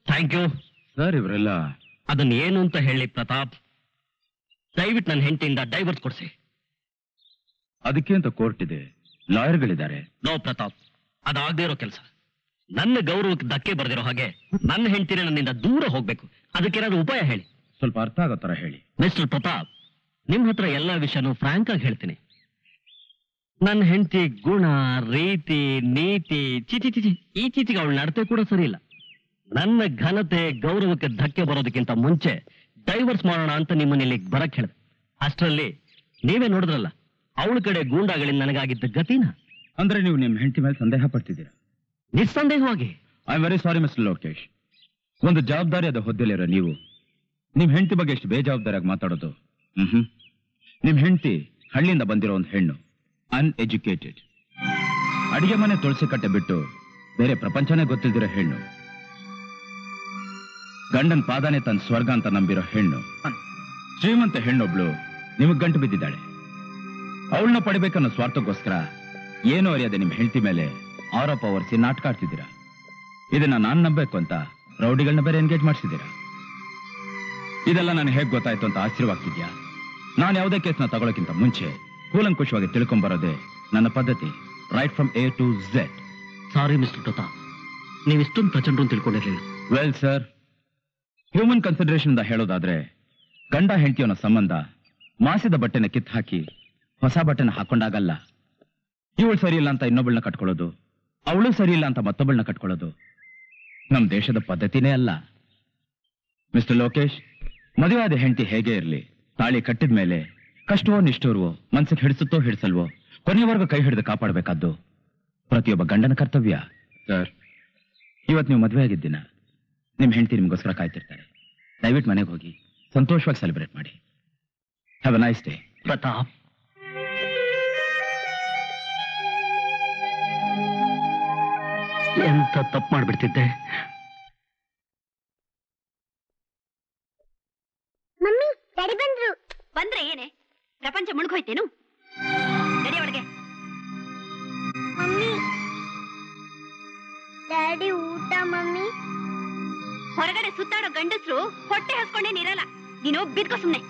Thank you sir. ಇವರೆಲ್ಲ ಅದನ್ನ ಏನು ಅಂತ ಹೇಳಿ ಪ್ರತಾಪ್, ದಯವಿಟ್ಟು ನನ್ನ ಹೆಂಡತಿಯಿಂದ ಡೈವರ್ಸ್ ಕೊಡಿಸಿ. ಅದಕ್ಕೆ ಅಂತ ಕೋರ್ಟ್ ಇದೆ, ಲಾಯರ್ಗಳಿದ್ದಾರೆ. ನೋ ಪ್ರತಾಪ್, ಅದಾಗದೇ ಇರೋ ಕೆಲಸ. ನನ್ನ ಗೌರವಕ್ಕೆ ಧಕ್ಕೆ ಬರ್ದಿರೋ ಹಾಗೆ ನನ್ನ ಹೆಂಡತಿನ ನನ್ನಿಂದ ದೂರ ಹೋಗ್ಬೇಕು. ಅದಕ್ಕೇನಾದ್ರೂ ಉಪಾಯ ಹೇಳಿ. ಸ್ವಲ್ಪ ಅರ್ಥ ಆಗೋ ತರ ಹೇಳಿ. ಮಿಸ್ಟರ್ ಪ್ರತಾಪ್, ನಿಮ್ ಹತ್ರ ಎಲ್ಲಾ ವಿಷಯನೂ ಫ್ರಾಂಕ್ ಆಗಿ ಹೇಳ್ತೀನಿ. ನನ್ನ ಹೆಂಡತಿ ಗುಣ, ರೀತಿ, ನೀತಿ, ಚಿಚಿ ಈಚೀಚಿಗೆ ಅವಳ ನಡತೆ ಕೂಡ ಸರಿ ಇಲ್ಲ. ನನ್ನ ಘನತೆ, ಗೌರವಕ್ಕೆ ಧಕ್ಕೆ ಬರೋದಕ್ಕಿಂತ ಮುಂಚೆ ಡೈವರ್ಸ್ ಮಾಡೋಣ ಅಂತ ನಿಮ್ಮನ್ನ ಇಲ್ಲಿಗೆ ಬರಕ್ ಹೇಳಿದೆ. ಅಷ್ಟರಲ್ಲಿ ನೀವೇ ನೋಡಿದ್ರಲ್ಲ ಅವಳ ಕಡೆ ಗೂಂಡಾಗಳಿಂದ ನನಗಾಗಿದ್ದ ಗತಿನ. ಅಂದ್ರೆ ನೀವು ನಿಮ್ಮ ಹೆಂಡತಿ ಮೇಲೆ ಸಂದೇಹ ಪಡ್ತಿದ್ದೀರಾ? ನಿಸ್ಸಂದೇಹವಾಗಿ. I am very sorry mister Lokesh. ಒಂದು ಜವಾಬ್ದಾರಿಯಾದ ಹುದ್ದೆಲಿರೋ ನೀವು ನಿಮ್ ಹೆಂಡತಿ ಬಗ್ಗೆ ಎಷ್ಟು ಬೇಜವಾಬ್ದಾರಿಯಾಗಿ ಮಾತಾಡೋದು. ನಿಮ್ ಹೆಂಡತಿ ಹಳ್ಳಿಯಿಂದ ಬಂದಿರೋ ಒಂದು ಹೆಣ್ಣು, ಅನ್ಎಜುಕೇಟೆಡ್, ಅಡಿಗೆ ಮನೆ ತುಳಸಿ ಕಟ್ಟೆ ಬಿಟ್ಟು ಬೇರೆ ಪ್ರಪಂಚನೇ ಗೊತ್ತಿಲ್ದಿರೋ ಹೆಣ್ಣು, ಗಂಡನ್ ಪಾದಾನೆ ತನ್ನ ಸ್ವರ್ಗ ಅಂತ ನಂಬಿರೋ ಹೆಣ್ಣು, ಶ್ರೀಮಂತ ಹೆಣ್ಣೊಬ್ಳು ನಿಮಗ್ ಗಂಟು ಬಿದ್ದಿದ್ದಾಳೆ. ಅವಳನ್ನ ಪಡಿಬೇಕನ್ನೋ ಸ್ವಾರ್ಥಕ್ಕೋಸ್ಕರ ಏನೋ ಅರಿಯದೆ ನಿಮ್ ಹೆಂಡತಿ ಮೇಲೆ ಆರೋಪ ಹೊರಿಸಿ ನಾಟಕ ಆಡ್ತಿದ್ದೀರಾ. ಇದನ್ನ ನಾನ್ ನಂಬೇಕು ಅಂತ ರೌಡಿಗಳನ್ನ ಬೇರೆ ಎಂಗೇಜ್ ಮಾಡಿಸಿದ್ದೀರಾ. ಇದೆಲ್ಲ ನಾನು ಹೇಗ್ ಗೊತ್ತಾಯ್ತು ಅಂತ ಆಶ್ಚರ್ಯವಾಗ್ತಿದ್ಯಾ? ನಾನು ಯಾವುದೇ ಕೇಸ್ನ ತಗೊಳ್ಳೋಕ್ಕಿಂತ ಮುಂಚೆ ಕೂಲಂಕುಷವಾಗಿ ತಿಳ್ಕೊಂಬರೋದೇ ನನ್ನ ಪದ್ಧತಿ. Right from A to Z. Sorry mister Pratap, ನೀವು ಇಷ್ಟೊಂದು ಪ್ರಚಂಡ ಅಂತ ತಿಳ್ಕೊಂಡಿರ್ಲಿಲ್ಲ. ವೆಲ್ ಸರ್, ಹ್ಯೂಮನ್ ಕನ್ಸಿಡರೇಷನ್ ಇಂದ ಹೇಳೋದಾದ್ರೆ ಗಂಡ ಹೆಂಡತಿಯವನ ಸಂಬಂಧ ಮಾಸಿದ ಬಟ್ಟೆನ ಕಿತ್ತು ಹಾಕಿ ಹೊಸ ಬಟ್ಟೆನ ಹಾಕೊಂಡಾಗಲ್ಲ. ಇವಳು ಸರಿ ಇಲ್ಲ ಅಂತ ಇನ್ನೊಬ್ಬಳನ್ನ ಕಟ್ಕೊಳ್ಳೋದು, ಅವಳು ಸರಿ ಇಲ್ಲ ಅಂತ ಮತ್ತೊಬ್ಬಳನ್ನ ಕಟ್ಕೊಳ್ಳೋದು ನಮ್ ದೇಶದ ಪದ್ಧತಿನೇ ಅಲ್ಲ. ಮಿಸ್ಟರ್ ಲೋಕೇಶ್, ಮದುವೆಯಾದ ಹೆಂಡತಿ ಹೇಗೆ ಇರಲಿ, ತಾಳಿ ಕಟ್ಟಿದ ಮೇಲೆ ಕಷ್ಟವೋ ನಿಷ್ಠೂರ್ವೋ, ಮನ್ಸಿಗೆ ಹಿಡಿಸುತ್ತೋ ಹಿಡಿಸಲ್ವೋ, ಕೊನೆಯವರೆಗೂ ಕೈ ಹಿಡಿದು ಕಾಪಾಡಬೇಕಾದ್ದು ಪ್ರತಿಯೊಬ್ಬ ಗಂಡನ ಕರ್ತವ್ಯ. ಸರ್, ಇವತ್ತು ನೀವು ಮದುವೆ ಆಗಿದ್ದಿನ ನಿಮ್ ಹೆಂಡತಿ ನಿಮ್ಗೋಸ್ಕರ ಕಾಯ್ತಿರ್ತಾರೆ. ದಯವಿಟ್ಟು ಮನೆಗೆ ಹೋಗಿ ಸಂತೋಷವಾಗಿ ಸೆಲೆಬ್ರೇಟ್ ಮಾಡಿ. Have a nice day. Pratap, ಎಂತ ತಪ್ಪು ಮಾಡ್ಬಿಡ್ತಿದ್ದೆ. ಮಮ್ಮಿ, ಡ್ಯಾಡಿ ಬಂದ್ರು. ಬಂದ್ರೆ ಏನೇ ಪ್ರಪಂಚ ಮುಳುಗೋಯ್ತೇನು? ಡ್ಯಾಡಿ ಒಳಗೆ. ಮಮ್ಮಿ, ಡ್ಯಾಡಿ ಊಟ. ಮಮ್ಮಿ, ಹೊರಗಡೆ ಸುತ್ತಾಡೋ ಗಂಡಸರು ಹೊಟ್ಟೆ ಹಸ್ಕೊಂಡೇನಿರಲ್ಲ. ನೀನು ಬಿದ್ಕೋ ಸುಮ್ನೆ.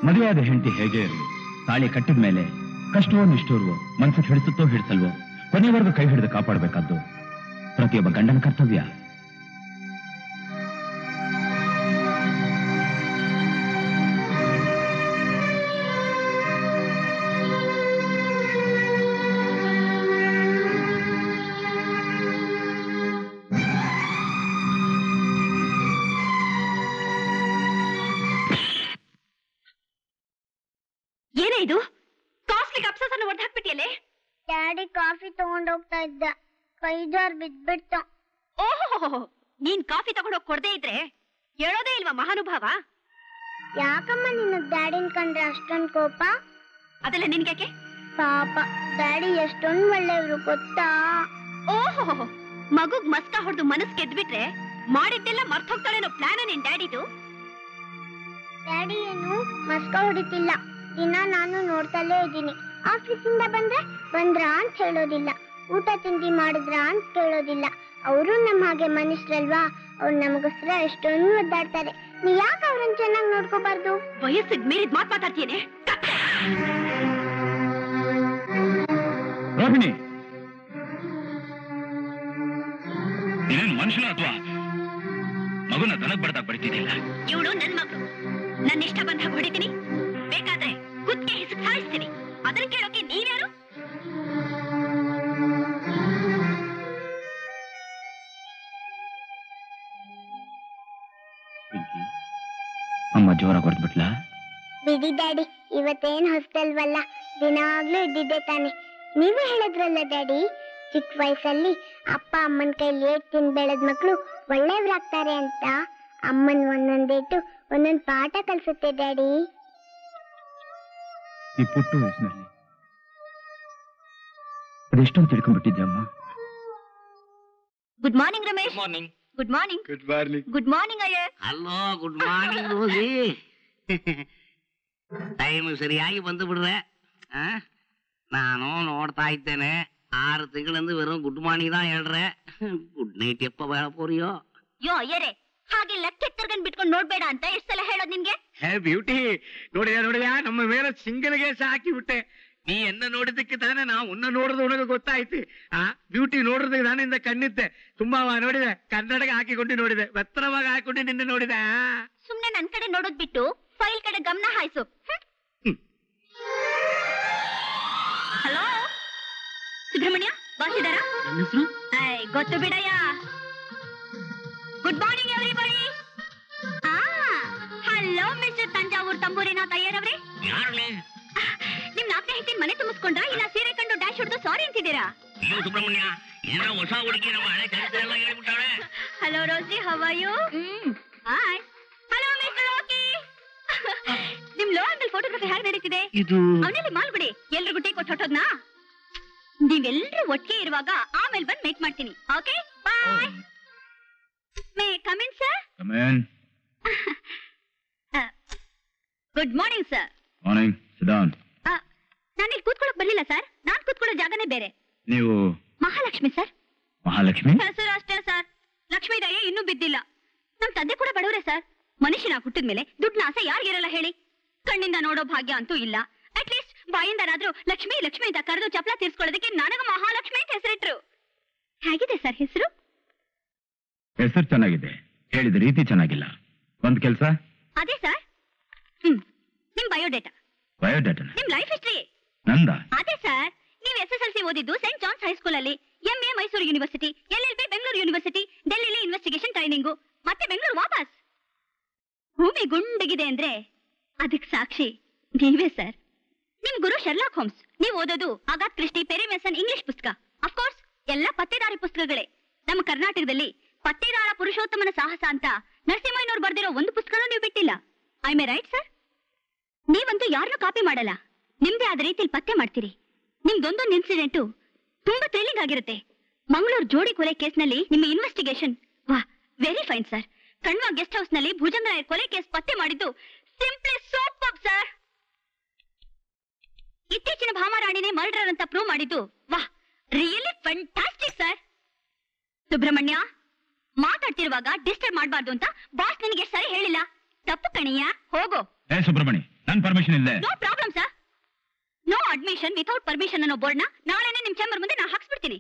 ಮದುವೆಯಾದ ಹೆಂಡತಿ ಹೇಗೆ ಇರಲಿ, ತಾಳಿ ಕಟ್ಟಿದ ಮೇಲೆ ಕಷ್ಟವೋ ನಿಷ್ಠೂರ್ವೋ ಮನ್ಸಿಗೆ ಹಿಡಿಸುತ್ತೋ ಹಿಡಿಸಲ್ವೋ ಕೊನೆವರೆಗೂ ಕೈ ಹಿಡಿದು ಕಾಪಾಡಬೇಕಾದ್ದು ಪ್ರತಿಯೊಬ್ಬ ಗಂಡನ ಕರ್ತವ್ಯ. ಏನೇ ಇದು? ಕಾಸ್ಟ್ಲಿ ಕಪ್ಸನ್ನು ಒಡೆದು ಹಾಕ್ಬಿಟ್ಟಿಯಲ್ಲೇ. ಡ್ಯಾಡಿ ಕಾಫಿ ತಗೊಂಡೋಗ್ತಾ ಇದ್ದ, ಕೈ ಜಾರ್ ಬಿದ್ಬಿಡ್ತು. ಓಹೋ, ನೀನ್ ಕಾಫಿ ತಗೊಂಡೋಗಿ ಕೊಡದೇ ಇದ್ರೆ ಹೇಳೋದೇ ಇಲ್ವಾ ಮಹಾನುಭಾವ? ಯಾಕಮ್ಮ ನಿನ್ನ ಡ್ಯಾಡಿನ್ ಕಂಡ್ರೆ ಅಷ್ಟೊಂದು ಕೋಪ? ಅದೆಲ್ಲ ನಿನ್ಗ್ಯಾಕೆ? ಪಾಪ ಡ್ಯಾಡಿ ಎಷ್ಟೊಂದು ಒಳ್ಳೆಯವರು ಗೊತ್ತಾ? ಓಹೋ, ಮಗುಗ್ ಮಸ್ಕ ಹೊಡೆದು ಮನಸ್ ಗೆದ್ಬಿಟ್ರೆ ಮಾಡಿದ್ದೆಲ್ಲ ಮರ್ತೋಗ್ತಾಳೇನೋ ಪ್ಲಾನ ನಿನ್ ಡ್ಯಾಡಿದು? ಡ್ಯಾಡಿ ಏನು ಮಸ್ಕ ಹೊಡಿತಿಲ್ಲ, ದಿನ ನಾನು ನೋಡ್ತಲೇ ಇದ್ದೀನಿ. ಆಫೀಸಿಂದ ಬಂದ್ರಾ ಅಂತ ಹೇಳೋದಿಲ್ಲ, ಊಟ ತಿಂಡಿ ಮಾಡಿದ್ರ ಅಂತ ಕೇಳೋದಿಲ್ಲ. ಅವರು ನಮ್ಮ ಹಾಗೆ ಮನುಷ್ಯರಲ್ವಾ, ಅವ್ರು ನಮಗೋಸ್ಕರ ಎಷ್ಟೊಂದು ಒದ್ದಾಡ್ತಾರೆ. ನೀ ಯಾಕೆ ಅವ್ರನ್ನ ಚೆನ್ನಾಗಿ ನೋಡ್ಕೋಬಾರ್ದು? ವಯಸ್ಸಿಗೆ ಮೀರಿದ ಮಾತಾಡ್ತೀನಿ. ರೋಹಿಣಿ, ನೀನೇನು ಮನುಷ್ಯನ ಅಥವಾ ಮಗುನ ದನಕ್ ಬಡ್ದಾಗ ಬಡಿತಿದ್ದಿಲ್ಲ? ಇವಳು ನನ್ ಮಗಳು, ನನ್ನ ಇಷ್ಟ ಬಂದಾಗ ಹೊಡಿತೀನಿ, ಬೇಕಾದ್ರೆ ಕುತ್ತಿಗೆ ಹಿಸುಕ್ ಸಾಯಿಸ್ತೀನಿ. ಅದನ್ನ ಕೇಳೋಕೆ ನೀವ್ಯಾರು? ಅಮ್ಮ ಜೋರಾಗಿ ಹೊಡೆದ್ಬಿಟ್ಲಾ? ಬಿಡಿ ಡ್ಯಾಡಿ, ಇವತ್ತೇನ್ ಹೊಸ್ತಲ್ವಲ್ಲ, ದಿನಾಗ್ಲೂ ಇದ್ದಿದ್ದೆ ತಾನೆ. ನೀವೇ ಹೇಳಿದ್ರಲ್ಲ ಡ್ಯಾಡಿ, ಚಿಕ್ಕ ವಯಸ್ಸಲ್ಲಿ ಅಪ್ಪ ಅಮ್ಮನ ಕೈಲಿ ಏಟ್ ತಿಂದು ಬೆಳೆದ ಮಕ್ಕಳು ಒಳ್ಳೆಯವರಾಗ್ತಾರೆ ಅಂತ. ಅಮ್ಮನ್ ಒಂದೊಂದೇಟು ಒಂದೊಂದು ಪಾಠ ಕಲ್ಸುತ್ತೆ ಡ್ಯಾಡಿ. ಈ ಪುಟ್ಟು ವಯಸ್ಸಿನಲ್ಲಿ ಅದೆಷ್ಟೊಂದು ತಿಳ್ಕೊಂಡ್ಬಿಟ್ಟಿದ್ದೆ ಅಮ್ಮ. Good morning Ramesh. Morning. Good morning. Good morning. Good morning Iyer. Hello, good morning Rosie. Time ಸರಿಯಾಗಿ ಬಂದು ಬಿಡ್ರೆ. ನಾನು ನೋಡ್ತಾ ಇದ್ದೇನೆ, 6 ತಿಂಗಳಿಂದ ವೆರಂ ಗುಡ್ ಮಾರ್ನಿಂಗ್ தான் ಹೇಳ್ರೆ. ಗುಡ್ ನೈಟ್ ಎಪ್ಪ ಬೇಡ ಪೋರಿಯೋ. ಯೋ ಅಯ್ಯರೇ, ಹಾಗೆ ಲೆಕ್ಕೆತ್ತರ್ಗನ್ ಬಿಟ್ಕೊಂಡು ನೋಡ್ಬೇಡ ಅಂತ ಎಷ್ಟು ಸಲ ಹೇಳೋದ್ ನಿಮ್ಗೆ? ಹೇ ಬ್ಯೂಟಿ, ನೋಡಿದ್ಯಾ ನಮ್ಮ ಮೇಲೆ ಸಿಂಗಲ್ಗೆ ಹಾಕಿ ಬಿಟ್ಟೆ. ನೀ ಎನ್ನ ನೋಡಿದ್ದಕ್ಕೆ ತಾನೇ ನಾವು ಉನ್ನ ನೋಡಿದ ಉನಗ ಗೊತ್ತಾಯ್ತು. ಬ್ಯೂಟಿ ನೋಡಿದ್ರೆ ನಾನಿಂದ ಕಣ್ಣಿದ್ದೆ ತುಂಬಾ ನೋಡಿದೆ, ಕನ್ನಡಗೆ ಹಾಕಿಕೊಂಡು ನೋಡಿದೆ, ಎತ್ತರವಾಗಿ ಹಾಕೊಂಡು ನಿನ್ನೆ ನೋಡಿದೆ. ಸುಮ್ನೆ ನನ್ ಕಡೆ ನೋಡೋದ್ ಬಿಟ್ಟು ಫೈಲ್ ಕಡೆ ಗಮನ ಹಾಯಿಸು. ಹಲೋ ಸುಬ್ರಹ್ಮಣ್ಯ, ಬಾಸಿದಾರ? ಗೊತ್ತು ಬಿಡಯ್ಯ. Good morning everybody. Hello mister Thanjavur Thamburinath Iyer ಅವರೇ. ನಿಮ್ ನಾಲ್ಕನೇ ಹೆಂಡತಿ ಮನೆ ತುಂಬಿಸ್ಕೊಂಡ್ರ, ಇಲ್ಲ ಸೀರೆ ಕಂಡು ಡ್ಯಾಶ್ ಹೊಡೆದು ಸಾರಿ ಅಂತಿದ್ದೀರಾ? ಸುಬ್ರಹ್ಮಣ್ಯ, ಏನೋ ಹೊಸ ಹುಡುಗಿ ನಮ್ಮ ಹಳೆ ಚರಿತ್ರೆ ಎಲ್ಲ ಹೇಳ್ಬಿಟ್ಟಾಳೆ. Hello Rosie, how are you? Hi. Hello mister Rocky. ನಿಮ್ ಲೋ ಆಂಗಲ್ ಫೋಟೋಗ್ರಫಿ ಹೇಗೆ ನಡೀತಿದೆ? ಇದು ಅವನಲ್ಲಿ ಮಾಲ್ಬಿಡಿ, ಎಲ್ರಿಗೂ ಟೀ ಕೊಟ್ಟು ಹೊಟ್ಟೋದ್ನಾ? ನೀವೆಲ್ಲರೂ ಒಟ್ಟಿಗೆ ಇರುವಾಗ ಆಮೇಲೆ ಬಂದು ಮೇಕ್ ಮಾಡ್ತೀನಿ. Okay, bye. May come in sir? Come in. Good morning sir. Morning. Sit down. ನಾನು ಇಲ್ಲಿ ಕೂತ್ಕೊಳ್ಳೋಕೆ ಬರ್ಲಿಲ್ಲ ಸರ್, ನಾನ್ ಕೂತ್ಕೊಳ್ಳೋ ಜಾಗನೇ ಬೇರೆ. ನೀವು ಮಹಾಲಕ್ಷ್ಮಿ ಸರ್. ಮಹಾಲಕ್ಷ್ಮಿ? ಹೆಸರು ಅಷ್ಟೇ ಸರ್, ಲಕ್ಷ್ಮೀ ದಯೆ ಇನ್ನೂ ಬಿದ್ದಿಲ್ಲ. ನಮ್ ತಂದೆ ಕೂಡ ಬಡವರೇ ಸರ್. ಮನುಷ್ಯನ ಹುಟ್ಟಿದ ಮೇಲೆ ದುಡ್ಡಿನ ಆಸೆ ಯಾರಿಗಿರಲ್ಲ ಹೇಳಿ? ಕಣ್ಣಿಂದ ನೋಡೋ ಭಾಗ್ಯ ಅಂತೂ ಇಲ್ಲ. ಅಟ್ಲೀಸ್ಟ್ ಬಾಯಿಂದನಾದ್ರೂ ಲಕ್ಷ್ಮಿ ಲಕ್ಷ್ಮಿ ಅಂತ ಕರೆದು ಚಪ್ಲ ತೀರ್ಸ್ಕೊಳ್ಳೋದಕ್ಕೆ ನನಗ ಮಹಾಲಕ್ಷ್ಮಿ ಅಂತ ಹೆಸರಿಟ್ರು. ಹೇಗಿದೆ ಸರ್ ಹೆಸರು? ಹೆಸರು ಚೆನ್ನಾಗಿದೆ, ಹೇಳಿದ ರೀತಿ ಚೆನ್ನಾಗಿಲ್ಲ. ಒಂದ್ ಕೆಲ್ಸ? ಅದೇ ಸರ್. ನಿಮ್ ಬಯೋಡೇಟಾ. ಬಯೋಡೇಟಾ? ನಿಮ್ ಲೈಫ್ ಹಿಸ್ಟ್ರಿ. ನಂದ? ಅದೇ ಸರ್. ನೀವು SSLC ಓದಿದ್ದು ಸೆಂಟ್ ಜಾನ್ಸ್ ಹೈಸ್ಕೂಲ್ ಅಲ್ಲಿ, MA Mysuru university, LLB Bengaluru university, ಡೆಲ್ಲಿಲಿ ಇನ್ವೆಸ್ಟಿಗೇಷನ್ ಟ್ರೈನಿಂಗು, ಮತ್ತೆ ಬೆಂಗಳೂರು ವಾಪಸ್. ಭೂಮಿ ಗುಂಡಗಿದೆ ಅಂದ್ರೆ ಅದಕ್ಕೆ ಸಾಕ್ಷಿ ನೀವೇ ಸರ್. ನಿಮ್ ಗುರು ಶರ್ಲಾಕ್ ಹೋಮ್ಸ್. ನೀವು ಓದೋದು Agatha Christie, Perry Mason English ಪುಸ್ತಕ. ಅಫ್ಕೋರ್ಸ್ ಎಲ್ಲ ಪತ್ತೇದಾರಿ ಪುಸ್ತಕಗಳೇ. ನಮ್ಮ ಕರ್ನಾಟಕದಲ್ಲಿ ಪತ್ತೇದಾರ ಪುರುಷೋತ್ತಮನ ಸಾಹಸ ಅಂತ ನರಸಿಂಹಯ್ಯನವ್ರು ಬರ್ದಿರೋ ಒಂದು ಪುಸ್ತಕನೂ ನೀವು ಬಿಟ್ಟಿಲ್ಲ. I may right sir? ನೀವಂತೂ ಯಾರನ್ನೂ ಕಾಪಿ ಮಾಡಲ್ಲ, ನಿಮ್ದೇ ಆದ ರೀತಿಯಲ್ಲಿ ಪತ್ತೆ ಮಾಡ್ತೀರಿ. ನಿಮ್ದೊಂದೊಂದು ಇನ್ಸಿಡೆಂಟು ತುಂಬಾ ಥ್ರಿಲ್ಲಿಂಗ್ ಆಗಿರುತ್ತೆ. ಮಂಗಳೂರು ಜೋಡಿ ಕೊಲೆ ಕೇಸ್ನಲ್ಲಿ ನಿಮ್ಮ ಇನ್ವೆಸ್ಟಿಗೇಷನ್, ವಾ, very fine sir. Kanva guest house ನಲ್ಲಿ ಭುಜಂಗರಾಯರ್ ಕೊಲೆ ಕೇಸ್ ಪತ್ತೆ ಮಾಡಿದ್ದು ಸಿಂಪ್ಲಿ ಸೂಪರ್ ಸರ್. ಇತ್ತೀಚಿನ ಭಾಮಾರಾಣಿನೇ ಮರ್ಡರ್ ಅಂತ ಪ್ರೂವ್ ಮಾಡಿದ್ದು, ವಾ, ರಿಯಲಿ ಫ್ಯಾಂಟಾಸ್ಟಿಕ್ ಸರ್. ಸುಬ್ರಹ್ಮಣ್ಯ, ಮಾತಾಡ್ತಿರುವಾಗ ಡಿಸ್ಟರ್ಬ್ ಮಾಡಬಾರ್ದು ಅಂತ ಬಾಸ್ ನಿನಗೆ ಸರಿ ಹೇಳಿಲ್ಲ. ತಪ್ಪು ಕಣಿಯ, ಹೋಗೋ. ಸುಬ್ರಹ್ಮಣ್ಯ, ನನ್ ಪರ್ಮಿಷನ್ ಇಲ್ಲದೆ no problem sir. No admission without permission ಅನ್ನೋ ಬೋರ್ಡ್ನ ನಾಳೆನೇ ನಿಮ್ ಚೇಂಬರ್ ಮುಂದೆ ನಾ ಹಾಕ್ಸ್ಬಿಡ್ತೀನಿ.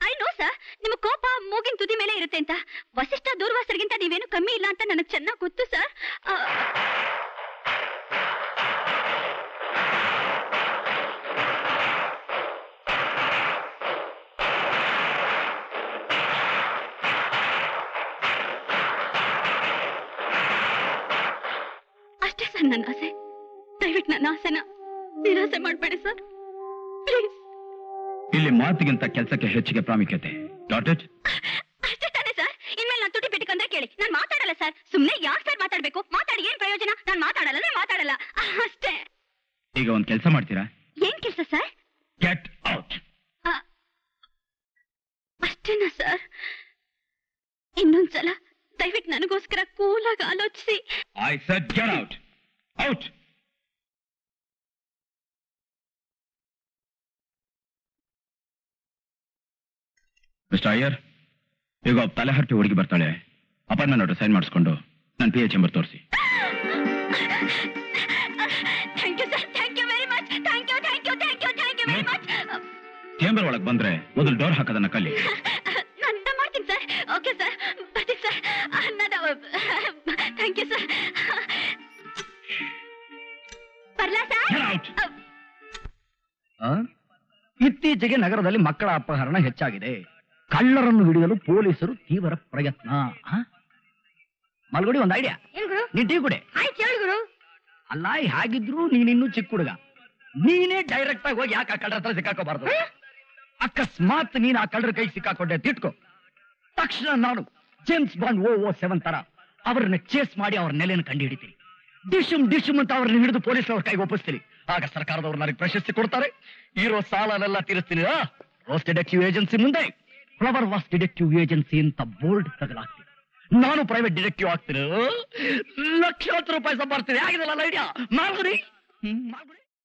ಐ ನೋ ಸರ್, ನಿಮ್ಮ ಕೋಪ ಮೂಗಿನ ತುದಿ ಮೇಲೆ ಇರುತ್ತೆ ಅಂತ. ವಸಿಷ್ಠ ದೂರ್ವಾಸರಿಗಿಂತ ನೀವೇನು ಕಮ್ಮಿ ಇಲ್ಲ ಅಂತ ನನಗೆ ಚೆನ್ನಾಗಿ ಗೊತ್ತು ಸರ್. ಅಷ್ಟೇ ಸರ್ ನನ್ನ ಆಸೆ. ದಯವಿಟ್ಟು ನನ್ನ ಆಸೆನ ನಿರಾಸೆ ಮಾಡಬೇಡಿ ಸರ್, ಪ್ಲೀಸ್. ಇಲ್ಲಿ ಮಾತಿಗಿಂತ ಕೆಲಸಕ್ಕೆ ಹೆಚ್ಚಿಗೆ ಪ್ರಾಮುಖ್ಯತೆ. Dot it? ಅಷ್ಟೇ ತಾನೆ ಸರ್. ಇನ್ಮೇಲೆ ನಾನು ತುಟಿ ಬಿಟ್ಟಿಕೊಂಡ್ರೆ ಕೇಳಿ, ನಾನು ಮಾತಾಡಲ್ಲ ಸರ್. ಸುಮ್ಮನೆ ಯಾಕೆ ಸರ್ ಮಾತಾಡ್ಬೇಕು? ಮಾತಾಡಿ ಏನ್ ಪ್ರಯೋಜನ? ನಾನು ಮಾತಾಡಲ್ಲ ಅಷ್ಟೇ. ಈಗ ಒಂದ್ ಕೆಲಸ ಮಾಡ್ತೀರಾ? ಏನ್ ಕೆಲಸ ಸರ್? Get out. ಅಷ್ಟೇನಾ ಸರ್? ಇನ್ನೊಂದ್ಸಲ ದಯವಿಟ್ಟು ನನಗೋಸ್ಕರ ಕೂಲಾಗಿ ಆಲೋಚಿಸಿ. I said get out. Out. Mister Iyer, ಈಗ ತಲೆ ಹರಟಿ ಹುಡುಗಿ ಬರ್ತಾಳೆ. ಅಪಾಯಿಂಟ್ಮೆಂಟ್ ಆರ್ಡರ್ ಸೈನ್ ಮಾಡಿಸ್ಕೊಂಡು ನನ್ನ PA ಚೇಂಬರ್ ತೋರಿಸಿ. Thank you sir, thank you very much. Thank you very much. Chamber ಒಳಗೆ ಬಂದ್ರೆ ಮೊದಲು ಡೋರ್ ಹಾಕೋದನ್ನ ಕಲಿ. ನಾನು ಮಾಡ್ತೀನಿ ಸರ್. ಓಕೆ ಸರ್, ಬರ್ತೀನಿ ಸರ್. Thank you sir. ಬರ್ಲಾ ಸರ್? ಇತ್ತೀಚೆಗೆ ನಗರದಲ್ಲಿ ಮಕ್ಕಳ ಅಪಹರಣ ಹೆಚ್ಚಾಗಿದೆ. ಕಳ್ಳರನ್ನು ಹಿಡಿಯಲು ಪೊಲೀಸರು ತೀವ್ರ ಪ್ರಯತ್ನ. ಮಲ್ಗುಡಿ ಒಂದು ಐಡಿಯಾ. ನೀನ್ ಟೀ ಕುಡಿ. ಅಲ್ಲ, ಹಾಗಿದ್ರು ನೀನಿನ್ನೂ ಚಿಕ್ಕ ಹುಡುಗ. ನೀನೇ ಡೈರೆಕ್ಟ್ ಆಗಿ ಹೋಗಿ ಯಾಕೆ ಆ ಕಳ್ಳರ ಹತ್ರ ಸಿಕ್ಕಾಕೋಬಾರ್ದು? ಅಕಸ್ಮಾತ್ ನೀನ್ ಆ ಕಳ್ಳರ ಕೈ ಸಿಕ್ಕಾಕೊಂಡೆ ತಿಟ್ಕೋ, ತಕ್ಷಣ ನಾನು ಜೇಮ್ಸ್ ಬಾಂಡ್ 007 ತರ ಅವ್ರನ್ನ ಚೇಸ್ ಮಾಡಿ ಅವ್ರ ನೆಲೆಯನ್ನು ಕಂಡು ಹಿಡಿತೀನಿ. ಡಿಶುಮ್ ಅಂತ ಅವ್ರನ್ನ ಹಿಡಿದು ಪೊಲೀಸ್ ಅವ್ರ ಕೈಗೆ ಒಪ್ಪಿಸ್ತೀನಿ. ಆಗ ಸರ್ಕಾರದವ್ರು ನನಗೆ ಪ್ರಶಸ್ತಿ ಕೊಡ್ತಾರೆ. ಇರೋ ಸಾಲನೆಲ್ಲ ತೀರಿಸ್ತೀನಿ. ರೋಸ್ ಡಿಟೆಕ್ಟಿವ್ ಏಜೆನ್ಸಿ ಮುಂದೆ ಫ್ಲವರ್ ವಾಸ್ ಡಿಟೆಕ್ಟಿವ್ ಏಜೆನ್ಸಿ ಅಂತ ಬೋರ್ಡ್ ತಗಲಾಗ್ತೀನಿ. ನಾನು ಪ್ರೈವೇಟ್ ಡಿಟೆಕ್ಟಿವ್ ಆಗ್ತೀನಿ. ಲಕ್ಷಾಂತರ ರೂಪಾಯಿ ಸಂಪಾದಿಸ್ತೀನಿ. ಆಗಿದಲ್ಲ ಐಡಿಯಾ? ಮಾಡ್ಬಿಡಿ.